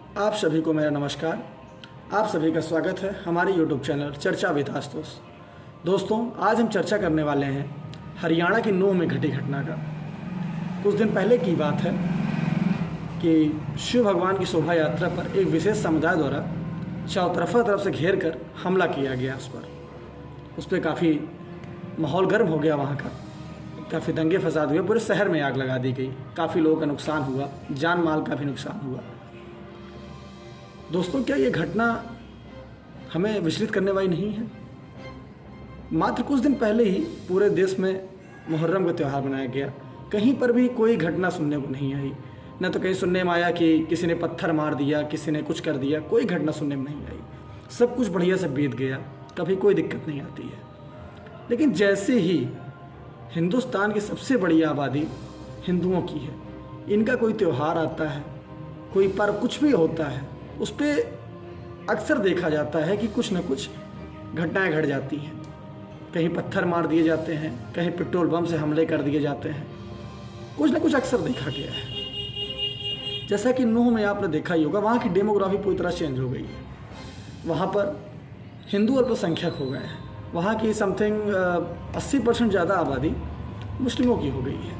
आप सभी को मेरा नमस्कार। आप सभी का स्वागत है हमारे YouTube चैनल चर्चा विद आशुतोष। दोस्तों, आज हम चर्चा करने वाले हैं हरियाणा की नूंह में घटी घटना का। कुछ दिन पहले की बात है कि शिव भगवान की शोभा यात्रा पर एक विशेष समुदाय द्वारा चौतरफा तरफ से घेर कर हमला किया गया। उस पर काफ़ी माहौल गर्म हो गया वहाँ का, काफ़ी दंगे फसाद हुए, पूरे शहर में आग लगा दी गई, काफ़ी लोगों का नुकसान हुआ, जान माल का भी नुकसान हुआ। दोस्तों, क्या ये घटना हमें विचलित करने वाली नहीं है? मात्र कुछ दिन पहले ही पूरे देश में मुहर्रम का त्यौहार मनाया गया। कहीं पर भी कोई घटना सुनने को नहीं आई। न तो कहीं सुनने में आया कि किसी ने पत्थर मार दिया, किसी ने कुछ कर दिया। कोई घटना सुनने में नहीं आई। सब कुछ बढ़िया से बीत गया, कभी कोई दिक्कत नहीं आती है। लेकिन जैसे ही हिंदुस्तान की सबसे बड़ी आबादी हिंदुओं की है, इनका कोई त्यौहार आता है, कोई पर्व कुछ भी होता है, उस पर अक्सर देखा जाता है कि कुछ न कुछ घटनाएं घट जाती हैं। कहीं पत्थर मार दिए जाते हैं, कहीं पेट्रोल बम से हमले कर दिए जाते हैं। कुछ न कुछ अक्सर देखा गया है। जैसा कि नूंह में आपने देखा ही होगा, वहाँ की डेमोग्राफी पूरी तरह चेंज हो गई है। वहाँ पर हिंदू अल्पसंख्यक हो गए हैं। वहाँ की समथिंग 80% ज़्यादा आबादी मुस्लिमों की हो गई है।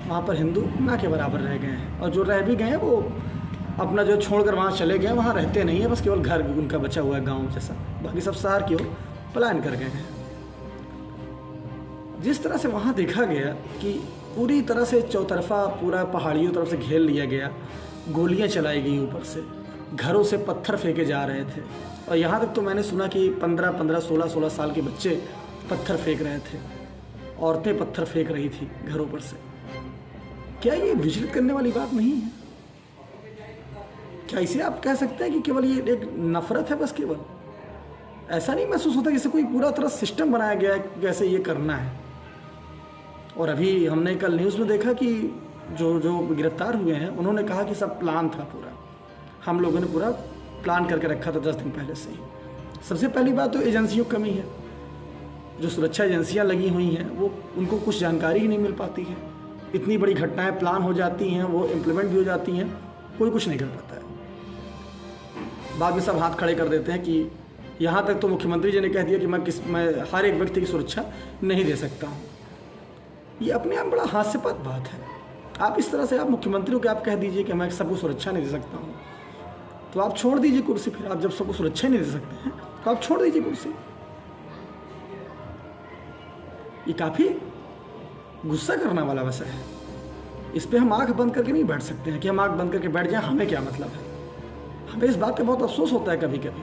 वहाँ पर हिंदू ना के बराबर रह गए हैं, और जो रह भी गए हैं वो अपना जो छोड़कर वहाँ चले गए, वहाँ रहते नहीं है, बस केवल घर उनका बचा हुआ है गांव जैसा। बाकी सब शहर की ओर पलायन कर गए हैं। जिस तरह से वहाँ देखा गया कि पूरी तरह से चौतरफा पूरा पहाड़ियों तरफ से घेर लिया गया, गोलियाँ चलाई गई ऊपर से, घरों से पत्थर फेंके जा रहे थे, और यहाँ तक तो मैंने सुना कि 15-15, 16-16 साल के बच्चे पत्थर फेंक रहे थे, औरतें पत्थर फेंक रही थी घरों पर से। क्या ये विचलित करने वाली बात नहीं है? क्या इसे आप कह सकते हैं कि केवल ये एक नफरत है? बस केवल ऐसा नहीं महसूस होता कि इसे कोई पूरा तरह सिस्टम बनाया गया है कि कैसे ये करना है। और अभी हमने कल न्यूज़ में देखा कि जो गिरफ्तार हुए हैं, उन्होंने कहा कि सब प्लान था पूरा, हम लोगों ने पूरा प्लान करके रखा था 10 दिन पहले से ही। सबसे पहली बात तो एजेंसियों की कमी है। जो सुरक्षा एजेंसियां लगी हुई हैं, वो उनको कुछ जानकारी ही नहीं मिल पाती है। इतनी बड़ी घटनाएं प्लान हो जाती हैं, वो इम्प्लीमेंट भी हो जाती हैं, कोई कुछ नहीं कर पाता है। बाद में सब हाथ खड़े कर देते हैं कि यहाँ तक तो मुख्यमंत्री जी ने कह दिया कि मैं हर एक व्यक्ति की सुरक्षा नहीं दे सकता हूँ। ये अपने आप बड़ा हास्यास्पद बात है। आप इस तरह से आप मुख्यमंत्री को आप कह दीजिए कि मैं सबको सुरक्षा नहीं दे सकता हूँ, तो आप छोड़ दीजिए कुर्सी। फिर आप जब सबको सुरक्षा नहीं दे सकते हैं तो आप छोड़ दीजिए कुर्सी। ये काफ़ी गुस्सा करने वाला वैसा है। इस पे हम आंख बंद करके नहीं बैठ सकते हैं कि हम आंख बंद करके बैठ जाएं, हमें क्या मतलब है। हमें इस बात का बहुत अफसोस होता है कभी कभी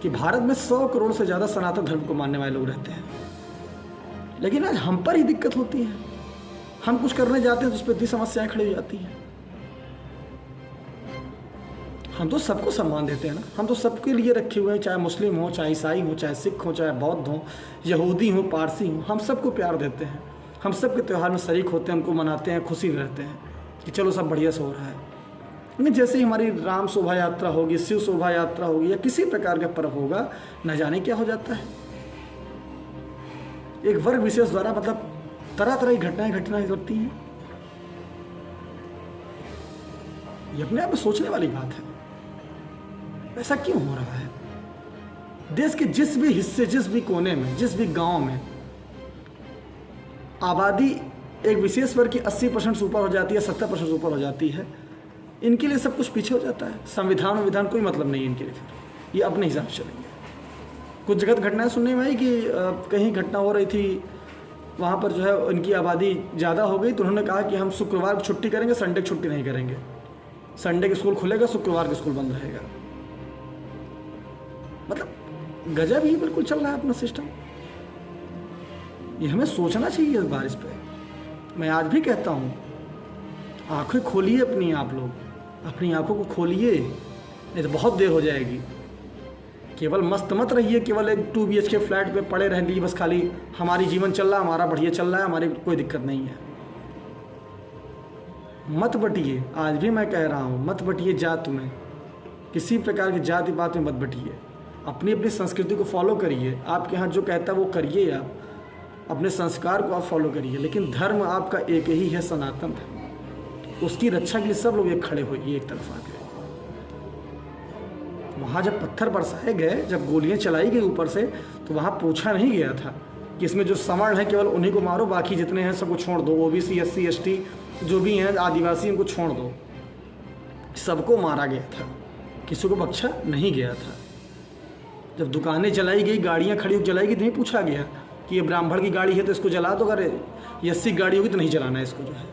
कि भारत में 100 करोड़ से ज़्यादा सनातन धर्म को मानने वाले लोग रहते हैं, लेकिन आज हम पर ही दिक्कत होती है। हम कुछ करने जाते हैं तो उस पर इतनी समस्याएं खड़ी हो जाती हैं। हम तो सबको सम्मान देते हैं ना, हम तो सबके लिए रखे हुए हैं, चाहे मुस्लिम हो, चाहे ईसाई हो, चाहे सिख हो, चाहे बौद्ध हो, यहूदी हो, पारसी हो, हम सबको प्यार देते हैं। हम सबके त्यौहार में शरीक होते हैं, उनको मनाते हैं, खुशी रहते हैं कि चलो सब बढ़िया से हो रहा है। लेकिन जैसे ही हमारी राम शोभा यात्रा होगी, शिव शोभा यात्रा होगी, या किसी प्रकार का पर्व होगा, न जाने क्या हो जाता है। एक वर्ग विशेष द्वारा मतलब तरह तरह की घटनाएं घटती हैं। ये अपने आप में सोचने वाली बात है। ऐसा क्यों हो रहा है? देश के जिस भी हिस्से, जिस भी कोने में, जिस भी गांव में आबादी एक विशेष वर्ग की 80% से ऊपर हो जाती है, 70% से ऊपर हो जाती है, इनके लिए सब कुछ पीछे हो जाता है। संविधान और विधान कोई मतलब नहीं है इनके लिए। फिर ये अपने हिसाब से चलेंगे। कुछ जगह घटनाएं सुनने में आई कि कहीं घटना हो रही थी, वहाँ पर जो है उनकी आबादी ज़्यादा हो गई, तो उन्होंने कहा कि हम शुक्रवार को छुट्टी करेंगे, संडे की छुट्टी नहीं करेंगे। संडे के स्कूल खुलेगा, शुक्रवार के स्कूल बंद रहेगा। मतलब गजब ही बिल्कुल चल रहा है अपना सिस्टम। ये हमें सोचना चाहिए इस बार इस पे। मैं आज भी कहता हूँ, आंखें खोलिए अपनी, आप लोग अपनी आंखों को खोलिए, नहीं तो बहुत देर हो जाएगी। केवल मस्त मत रहिए, केवल एक 2 BHK फ्लैट पे पड़े रह लीजिए, बस खाली हमारी जीवन चल रहा है, हमारा बढ़िया चल रहा है, हमारी कोई दिक्कत नहीं है। मत बटिए, आज भी मैं कह रहा हूँ, मत बटिए जात में, किसी प्रकार की जाति बात में मत बटिए। अपनी अपनी संस्कृति को फॉलो करिए। आपके यहाँ जो कहता है वो करिए, आप अपने संस्कार को आप फॉलो करिए, लेकिन धर्म आपका एक ही है, सनातन धर्म। उसकी रक्षा के लिए सब लोग एक खड़े होइए, एक तरफ आके। वहाँ जब पत्थर बरसाए गए, जब गोलियाँ चलाई गई ऊपर से, तो वहाँ पूछा नहीं गया था कि इसमें जो सवर्ण है केवल उन्हीं को मारो, बाकी जितने हैं सबको छोड़ दो, ओबीसी SC ST जो भी हैं आदिवासी उनको छोड़ दो। सबको मारा गया था, किसी को बख्शा नहीं गया था। जब दुकानें जलाई गई, गाड़ियाँ खड़ी होकर जलाई गई, तो नहीं पूछा गया कि ये ब्राह्मण की गाड़ी है तो इसको जला दो, अगर SC की गाड़ी होगी तो नहीं जलाना है इसको, जो है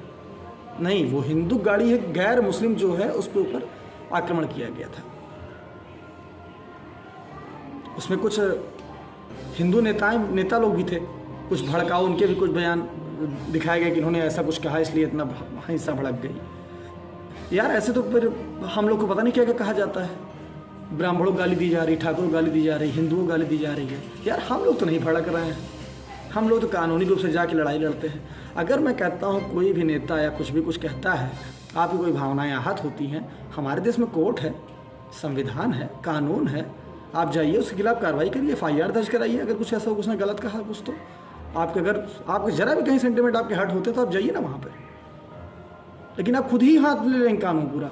नहीं, वो हिंदू गाड़ी है, गैर मुस्लिम जो है उसके ऊपर आक्रमण किया गया था। उसमें कुछ हिंदू नेता लोग भी थे, कुछ भड़काऊ, उनके भी कुछ बयान दिखाए गए कि इन्होंने ऐसा कुछ कहा इसलिए इतना हिंसा भड़क गई। यार ऐसे तो फिर हम लोग को पता नहीं क्या क्या कहा जाता है, ब्राह्मणों को गाली दी जा रही, ठाकुर को गाली दी जा रही, हिंदुओं को गाली दी जा रही है। यार हम लोग तो नहीं भड़क रहे हैं, हम लोग तो कानूनी रूप से जाके लड़ाई लड़ते हैं। अगर मैं कहता हूँ कोई भी नेता या कुछ भी कुछ कहता है, आपकी कोई भावनाएं आहत होती हैं, हमारे देश में कोर्ट है, संविधान है, कानून है, आप जाइए उसके खिलाफ कार्रवाई करिए, FIR दर्ज कराइए। अगर कुछ ऐसा उसने गलत कहा कुछ, तो आपके ज़रा भी कहीं सेंटीमेंट आपके हर्ट होते तो आप जाइए ना वहाँ पर। लेकिन आप खुद ही हाथ ले लेंगे कानून पूरा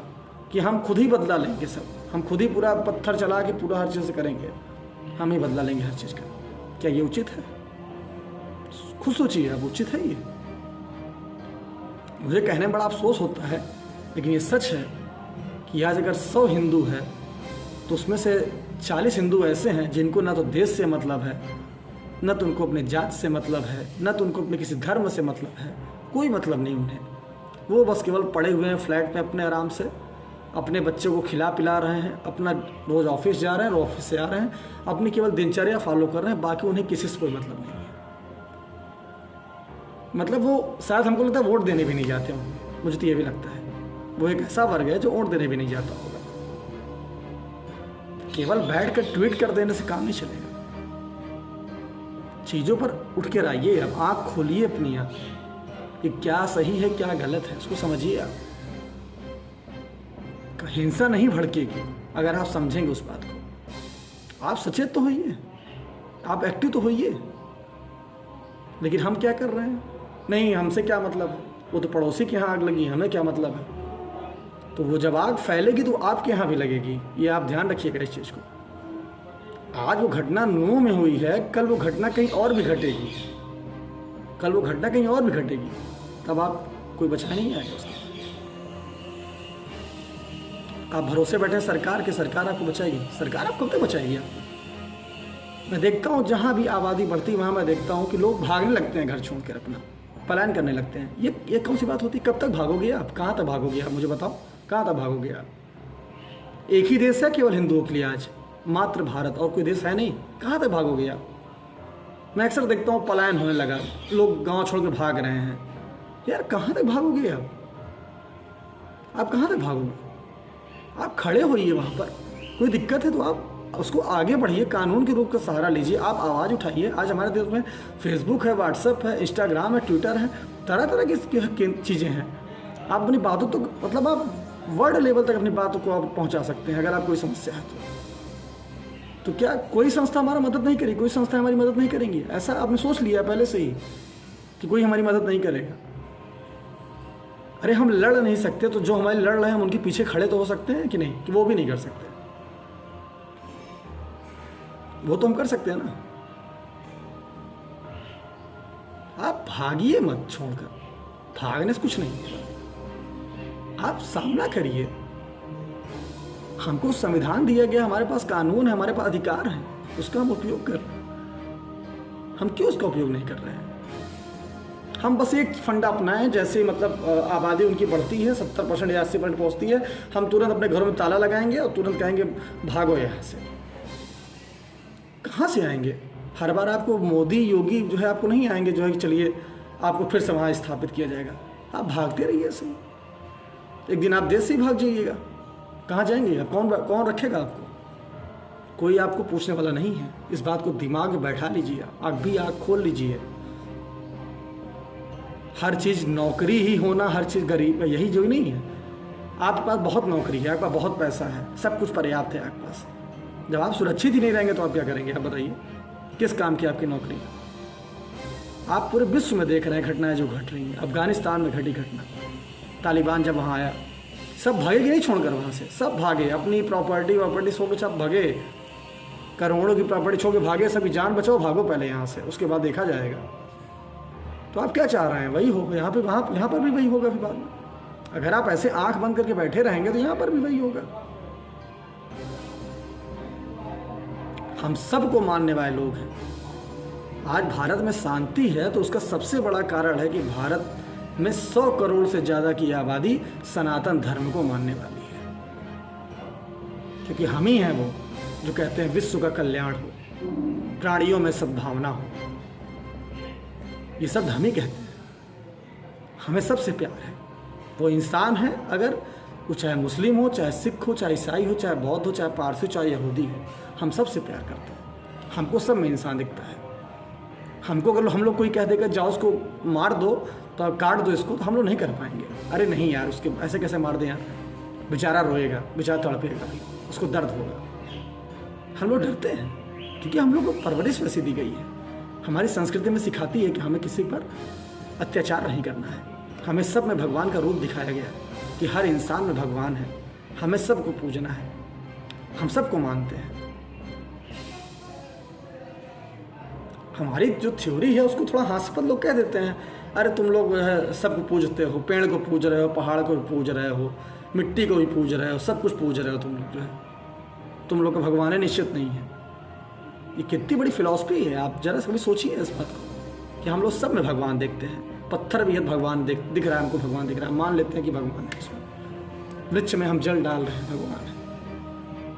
कि हम खुद ही बदला लेंगे, सब हम खुद ही पूरा पत्थर चला के पूरा हर चीज़ से करेंगे, हम ही बदला लेंगे हर चीज़ का। क्या ये उचित है? खुद सोचिए आप, उचित है ये? मुझे कहने में बड़ा अफसोस होता है, लेकिन ये सच है कि आज अगर 100 हिंदू है तो उसमें से 40 हिंदू ऐसे हैं जिनको ना तो देश से मतलब है, न तो उनको अपने जात से मतलब है, न तो उनको अपने किसी धर्म से मतलब है, कोई मतलब नहीं उन्हें। वो बस केवल पड़े हुए हैं फ्लैट पे अपने आराम से, अपने बच्चों को खिला पिला रहे हैं, अपना रोज़ ऑफिस जा रहे हैं, ऑफिस से आ रहे हैं, अपनी केवल दिनचर्या फॉलो कर रहे हैं, बाकी उन्हें किसी से कोई मतलब नहीं है। मतलब वो शायद हमको लगता है वोट देने भी नहीं जाते होंगे, मुझे तो ये भी लगता है वो एक ऐसा वर्ग है जो वोट देने भी नहीं जाता होगा। केवल बैठ कर ट्वीट कर देने से काम नहीं चलेगा, चीज़ों पर उठ के आइए, अब आँख खोलिए अपनी आप कि क्या सही है क्या गलत है, उसको समझिए आप। हिंसा नहीं भड़केगी अगर आप समझेंगे उस बात को। आप सचेत तो होइए, आप एक्टिव तो होइए, लेकिन हम क्या कर रहे हैं? नहीं, हमसे क्या मतलब है, वो तो पड़ोसी के यहाँ आग लगी, हमें क्या मतलब है? तो वो जब आग फैलेगी तो आपके यहाँ भी लगेगी, ये आप ध्यान रखिएगा इस चीज़ को। आज वो घटना नूह में हुई है, कल वो घटना कहीं और भी घटेगी, कल वो घटना कहीं और भी घटेगी, तब आप कोई बचा नहीं आएगा उसका। आप भरोसे बैठे सरकार के, सरकार आपको बचाएगी? सरकार आपको कब तक बचाएगी आपको? मैं देखता हूँ जहाँ भी आबादी बढ़ती है वहाँ मैं देखता हूँ कि लोग भागने लगते हैं, घर छोड़कर अपना पलायन करने लगते हैं। ये कौन सी बात होती है? कब तक भागोगे आप? कहाँ तक भागोगे आप? मुझे बताओ, कहाँ तक भागोगे आप? एक ही देश है केवल हिंदुओं के लिए आज, मात्र भारत, और कोई देश है नहीं। कहाँ तक भागोगे आप? मैं अक्सर देखता हूँ पलायन होने लगा, लोग गाँव छोड़ के भाग रहे हैं। यार कहाँ तक भागोगे आप? आप कहाँ तक भागोगे? आप खड़े होइए वहाँ पर, कोई दिक्कत है तो आप उसको आगे बढ़िए, कानून के रूप का सहारा लीजिए, आप आवाज़ उठाइए। आज हमारे देश में फेसबुक है, व्हाट्सएप है, इंस्टाग्राम है, ट्विटर है, तरह तरह की चीज़ें हैं। आप अपनी बातों तो मतलब आप वर्ल्ड लेवल तक अपनी बातों को आप पहुँचा सकते हैं। अगर आप कोई समस्या है तो क्या कोई संस्था हमारा मदद नहीं करेगी? कोई संस्था हमारी मदद नहीं करेंगी? ऐसा आपने सोच लिया पहले से ही कि कोई हमारी मदद नहीं करेगा? अरे हम लड़ नहीं सकते तो जो हमारे लड़ रहे हैं हम उनके पीछे खड़े तो हो सकते हैं कि नहीं? कि वो भी नहीं कर सकते? वो तो हम कर सकते हैं ना। आप भागिए मत छोड़कर, भागने से कुछ नहीं, आप सामना करिए। हमको संविधान दिया गया, हमारे पास कानून है, हमारे पास अधिकार है, उसका हम उपयोग कर रहे हैं। हम क्यों उसका उपयोग नहीं कर रहे हैं? हम बस एक फंडा अपनाएं, जैसे मतलब आबादी उनकी बढ़ती है, 70% या 80% पहुँचती है, हम तुरंत अपने घरों में ताला लगाएंगे और तुरंत कहेंगे भागो यहाँ से। कहाँ से आएंगे? हर बार आपको मोदी योगी जो है आपको नहीं आएंगे जो है कि चलिए आपको फिर से वहाँ स्थापित किया जाएगा। आप भागते रहिए ऐसे, एक दिन आप देश से ही भाग जाइएगा। कहाँ जाएंगे आप? कौन रखेगा आपको? कोई आपको पूछने वाला नहीं है। इस बात को दिमाग में बैठा लीजिए, आँख खोल लीजिए। हर चीज़ नौकरी ही होना, हर चीज़ गरीब, यही जो नहीं है। आपके पास बहुत नौकरी है, आपके पास बहुत पैसा है, सब कुछ पर्याप्त है आपके पास। जब आप सुरक्षित ही नहीं रहेंगे तो आप क्या करेंगे? आप बताइए, किस काम की आपकी नौकरी? आप पूरे विश्व में देख रहे हैं घटनाएं जो घट रही हैं। अफगानिस्तान में घटी घटना, तालिबान जब वहाँ आया, सब भागे कि नहीं छोड़कर वहाँ से, सब भागे, अपनी प्रॉपर्टी छोड़ के सब भागे, करोड़ों की प्रॉपर्टी छोड़ के भागे, सभी जान बचाओ, भागो पहले यहाँ से, उसके बाद देखा जाएगा। तो आप क्या चाह रहे हैं? वही होगा यहाँ पे, वहाँ यहाँ पर भी वही होगा फिर बाद में। अगर आप ऐसे आंख बंद करके बैठे रहेंगे तो यहाँ पर भी वही होगा। हम सबको मानने वाले लोग हैं। आज भारत में शांति है तो उसका सबसे बड़ा कारण है कि भारत में 100 करोड़ से ज़्यादा की आबादी सनातन धर्म को मानने वाली है, क्योंकि हम ही हैं वो जो कहते हैं विश्व का कल्याण हो, प्राणियों में सद्भावना हो। ये सब हम ही कहते हैं। हमें सबसे प्यार है, वो इंसान है, अगर वो चाहे मुस्लिम हो, चाहे सिख हो, चाहे ईसाई हो, चाहे बौद्ध हो, चाहे पारसी, चाहे यहूदी हो, हम सबसे प्यार करते हैं। हमको सब में इंसान दिखता है। हमको अगर हम लोग कोई कह देगा जाओ उसको मार दो, तो काट दो इसको, तो हम लोग नहीं कर पाएंगे। अरे नहीं यार, उसके ऐसे कैसे मार दें यार, बेचारा रोएगा, बेचारा तड़पेगा, उसको दर्द होगा। हम लोग डरते हैं क्योंकि हम लोग को परवरिश वैसी दी गई है। हमारी संस्कृति में सिखाती है कि हमें किसी पर अत्याचार नहीं करना है। हमें सब में भगवान का रूप दिखाया गया है कि हर इंसान में भगवान है, हमें सबको पूजना है, हम सबको मानते हैं। हमारी जो थ्योरी है उसको थोड़ा हास्यास्पद लोग कह देते हैं, अरे तुम लोग सबको पूजते हो, पेड़ को पूज रहे हो, पहाड़ को भी पूज रहे हो, मिट्टी को भी पूज रहे हो, सब कुछ पूज रहे हो तुम लोग, जो है तुम लोग का भगवान है निश्चित नहीं है। ये कितनी बड़ी फिलॉसफी है, आप जरा कभी सोचिए इस बात को कि हम लोग सब में भगवान देखते हैं। पत्थर भी है भगवान दिख रहा है, हमको भगवान दिख रहा है, मान लेते हैं कि भगवान है इसमें। वृक्ष में हम जल डाल रहे हैं, भगवान है,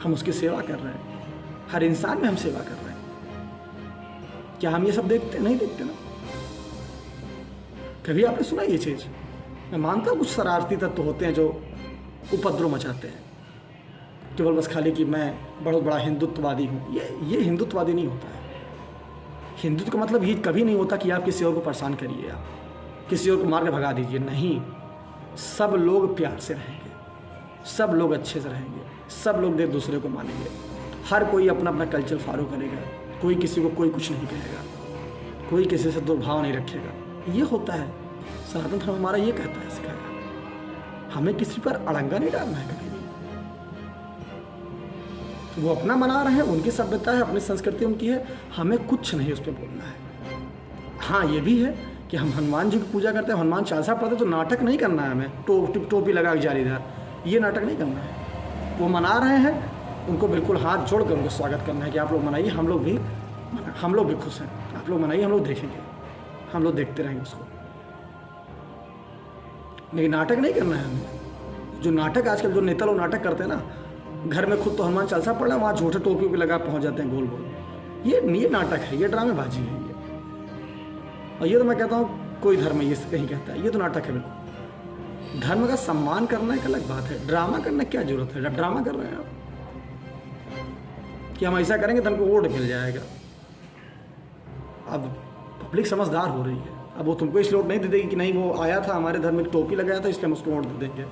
हम उसकी सेवा कर रहे हैं, हर इंसान में हम सेवा कर रहे हैं। क्या हम ये सब देखते? नहीं देखते ना। कभी आपने सुना ये चीज़? मैं मानता हूँ कुछ शरारती तत्व होते हैं जो उपद्रव मचाते हैं, केवल बस खाली कि मैं बहुत बड़ा हिंदुत्ववादी हूँ। ये हिंदुत्ववादी नहीं होता है। हिंदुत्व का मतलब ये कभी नहीं होता कि आप किसी और को परेशान करिए, आप किसी और को मार के भगा दीजिए। नहीं, सब लोग प्यार से रहेंगे, सब लोग अच्छे से रहेंगे, सब लोग एक दूसरे को मानेंगे, हर कोई अपना अपना कल्चर फॉलो करेगा, कोई किसी को कोई कुछ नहीं कहेगा, कोई किसी से दुर्भाव नहीं रखेगा। ये होता है सनातन धर्म, हमारा ये कहता है, सिखाया। हमें किसी पर अड़ंगा नहीं डालना है कभी भी। वो अपना मना रहे हैं, उनकी सभ्यता है, अपनी संस्कृति उनकी है, हमें कुछ नहीं उस पर बोलना है। हाँ, ये भी है कि हम हनुमान जी की पूजा करते हैं, हनुमान चालीसा पढ़ते हैं, तो नाटक नहीं करना है हमें, टोपी लगा के जालीदार, ये नाटक नहीं करना है। वो मना रहे हैं, उनको बिल्कुल हाथ जोड़ कर उनको स्वागत करना है कि आप लोग मनाइए, हम लोग भी खुश हैं, आप लोग मनाइए, हम लोग देखेंगे, हम लोग देखते रहेंगे उसको। लेकिन नाटक नहीं करना है हमें। जो नाटक आजकल जो नेता लोग नाटक करते हैं ना, घर में खुद तो हनुमान चालीसा पढ़ रहे हैं, वहाँ झूठे टोपी पे लगा पहुँच जाते हैं गोल गोल। ये नाटक है, ये ड्रामेबाजी है ये। और ये तो मैं कहता हूँ कोई धर्म ये कहीं कहता है, ये तो नाटक है बिल्कुल। धर्म का सम्मान करना एक अलग बात है, ड्रामा करने की क्या जरूरत है? ड्रामा कर रहे हैं आप कि हम ऐसा करेंगे तो हमको वोट मिल जाएगा। अब पब्लिक समझदार हो रही है, अब वो तुमको इसलिए वोट नहीं दे देगी कि नहीं वो आया था हमारे धर्म में टोपी लगाया था इसलिए हम उसको वोट दे देंगे।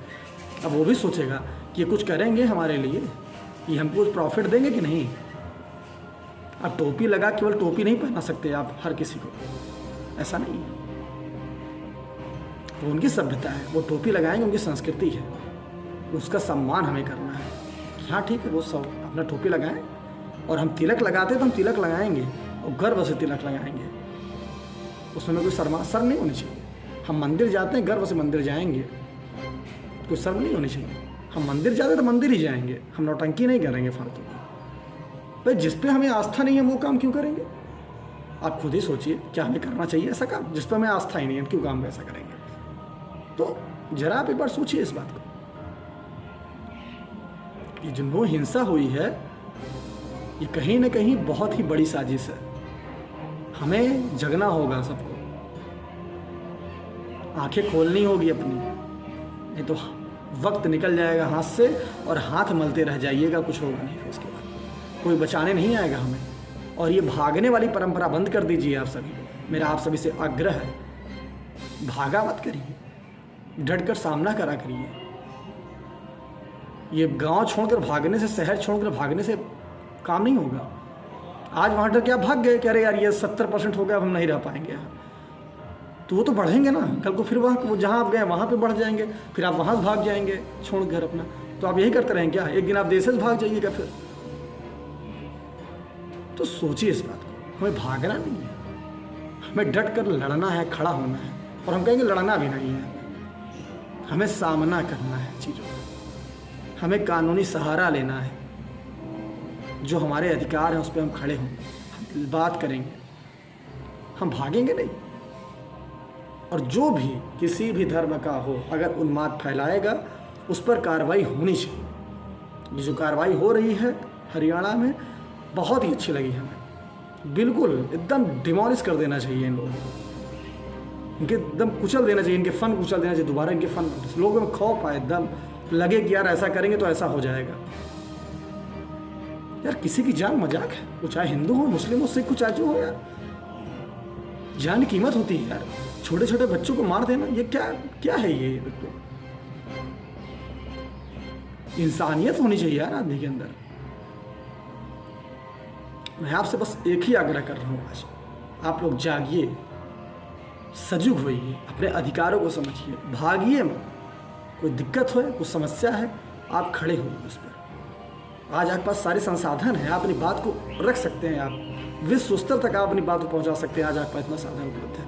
अब वो भी सोचेगा कि ये कुछ करेंगे हमारे लिए, ये हमको कुछ प्रॉफिट देंगे कि नहीं। अब टोपी लगा, केवल टोपी नहीं पहना सकते आप हर किसी को, ऐसा नहीं है। वो उनकी सभ्यता है, वो टोपी लगाएंगे, उनकी संस्कृति है, उसका सम्मान हमें करना है। हाँ ठीक है, वो सब अपना टोपी लगाएं, और हम तिलक लगाते हैं तो हम तिलक लगाएंगे और गर्व से तिलक लगाएंगे, उसमें कोई शर्म नहीं होनी चाहिए। हम मंदिर जाते हैं, गर्व से मंदिर जाएंगे, कोई शर्म नहीं होनी चाहिए। हम मंदिर जाते तो मंदिर ही जाएंगे, हम नौटंकी नहीं करेंगे फालतू की। भाई जिस पे हमें आस्था नहीं है वो काम क्यों करेंगे? आप खुद ही सोचिए, क्या हमें करना चाहिए ऐसा काम? जिस पर हमें आस्था ही नहीं है क्यों काम ऐसा करेंगे? तो जरा आप एक बार सोचिए इस बात को। ये जो हिंसा हुई है, ये कहीं ना कहीं बहुत ही बड़ी साजिश है। हमें जगना होगा सबको, आंखें खोलनी होगी अपनी, नहीं तो वक्त निकल जाएगा हाथ से और हाथ मलते रह जाइएगा, कुछ होगा नहीं। फिर उसके बाद कोई बचाने नहीं आएगा हमें। और ये भागने वाली परंपरा बंद कर दीजिए आप सभी। मेरा आप सभी से आग्रह है, भागा मत करिए, डटकर सामना करा करिए। ये गांव छोड़कर भागने से, शहर छोड़कर भागने से काम नहीं होगा। आज वहाँ डर के आप भाग गए, कह रहे यार ये 70% हो गया, अब हम नहीं रह पाएंगे यहाँ। तो वो तो बढ़ेंगे ना, कल को फिर वहाँ वो जहाँ आप गए वहाँ पे बढ़ जाएंगे, फिर आप वहाँ से भाग जाएंगे छोड़ घर अपना। तो आप यही करते रहेंगे क्या? एक दिन आप देश से भाग जाइएगा फिर। तो सोचिए इस बात को, हमें भागना नहीं है, हमें डट कर लड़ना है, खड़ा होना है। और हम कहेंगे लड़ना भी नहीं है, हमें सामना करना है चीज़ों का, हमें कानूनी सहारा लेना है। जो हमारे अधिकार हैं उस पर हम खड़े हों, हम बात करेंगे, हम भागेंगे नहीं। और जो भी किसी भी धर्म का हो अगर उन्माद फैलाएगा उस पर कार्रवाई होनी चाहिए। ये जो कार्रवाई हो रही है हरियाणा में बहुत ही अच्छी लगी हमें। बिल्कुल एकदम डिमोलिश कर देना चाहिए इन लोगों को, इनके एकदम कुचल देना चाहिए, इनके फन कुचल देना चाहिए। दोबारा इनके फन, लोगों में खौफ आए, एकदम लगे कि यार ऐसा करेंगे तो ऐसा हो जाएगा। यार किसी की जान मजाक है, वो चाहे हिंदू हो, मुस्लिम हो, सिख हो, चाहे जो हो। यार जान की कीमत होती है यार। छोटे छोटे बच्चों को मार देना, ये क्या क्या है ये? बिल्कुल इंसानियत होनी चाहिए यार आदमी के अंदर। मैं आपसे बस एक ही आग्रह कर रहा हूँ आज, आप लोग जागिए, सजग होइए, अपने अधिकारों को समझिए, भागिए मत। कोई दिक्कत हो, कोई समस्या है, आप खड़े होइए उस पर। आज आपके पास सारे संसाधन हैं, आप अपनी बात को रख सकते हैं, आप विश्व स्तर तक आप अपनी बात को पहुंचा सकते हैं। आज आपके पास इतना साधन उपलब्ध है।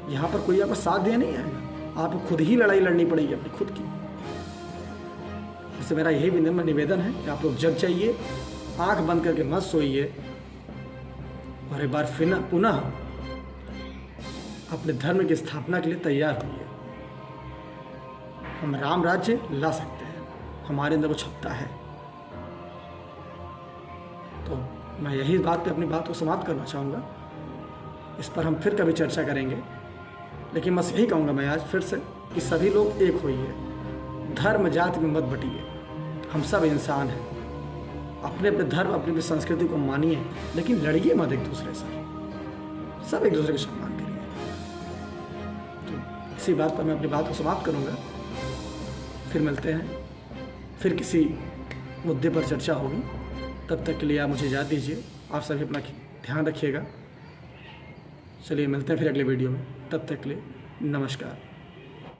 यहाँ पर कोई आपका साथ दिया नहीं आएगा, आपको खुद ही लड़ाई लड़नी पड़ेगी अपनी खुद की। इससे मेरा यही विनम्र निवेदन है कि आप लोग जग जाइए, आंख बंद करके मत सोइए और एक बार फिर पुनः अपने धर्म की स्थापना के लिए तैयार होइए। हम राम राज्य ला सकते हैं, हमारे अंदर वो क्षमता है। तो मैं यही बात पे अपनी बात को समाप्त करना चाहूँगा। इस पर हम फिर कभी चर्चा करेंगे, लेकिन बस यही कहूँगा मैं आज फिर से कि सभी लोग एक होइए, धर्म जाति में मत बटिए। हम सब इंसान हैं, अपने अपने धर्म अपनी अपनी संस्कृति को मानिए, लेकिन लड़िए मत एक दूसरे से। सब एक दूसरे का सम्मान करिए। तो इसी बात पर मैं अपनी बात को समाप्त करूँगा। फिर मिलते हैं, फिर किसी मुद्दे पर चर्चा होगी। तब तक के लिए आप मुझे इजाज़त दीजिए। आप सभी अपना ध्यान रखिएगा। चलिए मिलते हैं फिर अगले वीडियो में। तब तक के लिए नमस्कार।